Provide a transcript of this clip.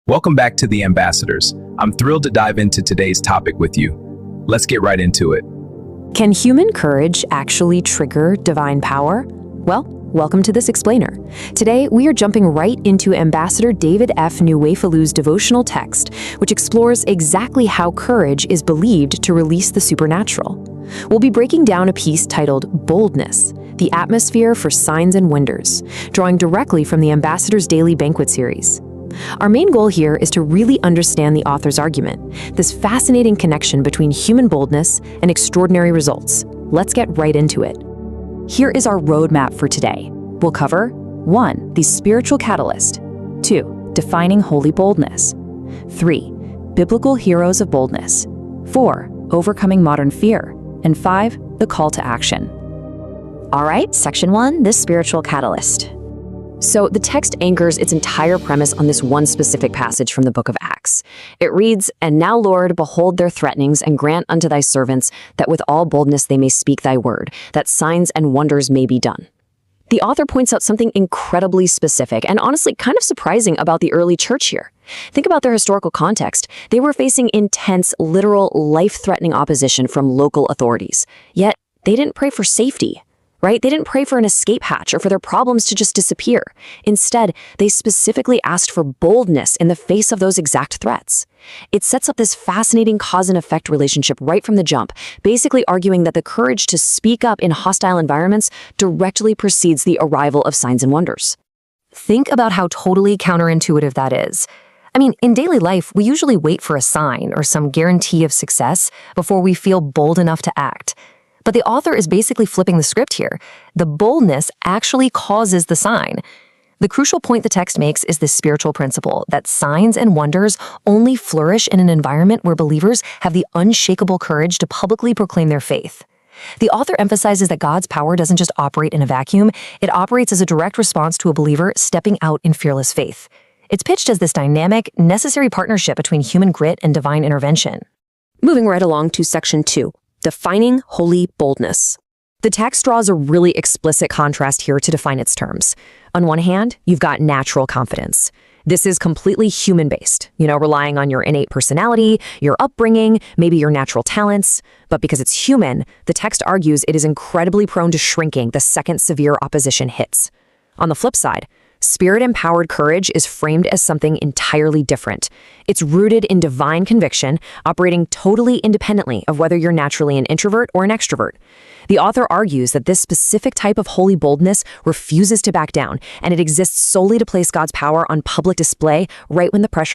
Welcome back to The Ambassadors. I'm thrilled to dive into today's topic with you. Let's get right into it. Can human courage actually trigger divine power? Well, welcome to this explainer. Today, we are jumping right into Ambassador David F. Nuwefalu's devotional text, which explores exactly how courage is believed to release the supernatural. We'll be breaking down a piece titled Boldness, the atmosphere for signs and wonders, drawing directly from the Ambassador's Daily Banquet series. Our main goal here is to really understand the author's argument, this fascinating connection between human boldness and extraordinary results. Let's get right into it. Here is our roadmap for today. We'll cover 1. The spiritual catalyst. 2. Defining holy boldness. 3. Biblical heroes of boldness. 4. Overcoming modern fear. And 5. The call to action. All right, section 1, the spiritual catalyst. So the text anchors its entire premise on this one specific passage from the book of Acts. It reads, "And now, Lord, behold their threatenings, and grant unto thy servants that with all boldness they may speak thy word, that signs and wonders may be done." The author points out something incredibly specific and honestly kind of surprising about the early church here. Think about their historical context. They were facing intense, literal, life-threatening opposition from local authorities. Yet, they didn't pray for safety. Right? They didn't pray for an escape hatch or for their problems to just disappear. Instead, they specifically asked for boldness in the face of those exact threats. It sets up this fascinating cause and effect relationship right from the jump, basically arguing that the courage to speak up in hostile environments directly precedes the arrival of signs and wonders. Think about how totally counterintuitive that is. I mean, in daily life, we usually wait for a sign or some guarantee of success before we feel bold enough to act. But the author is basically flipping the script here. The boldness actually causes the sign. The crucial point the text makes is this spiritual principle that signs and wonders only flourish in an environment where believers have the unshakable courage to publicly proclaim their faith. The author emphasizes that God's power doesn't just operate in a vacuum, it operates as a direct response to a believer stepping out in fearless faith. It's pitched as this dynamic, necessary partnership between human grit and divine intervention. Moving right along to section 2. Defining holy boldness. The text draws a really explicit contrast here to define its terms. On one hand, you've got natural confidence. This is completely human-based, relying on your innate personality, your upbringing, maybe your natural talents. But because it's human, the text argues it is incredibly prone to shrinking the second severe opposition hits. On the flip side, Spirit-empowered courage is framed as something entirely different. It's rooted in divine conviction, operating totally independently of whether you're naturally an introvert or an extrovert. The author argues that this specific type of holy boldness refuses to back down, and it exists solely to place God's power on public display right when the pressure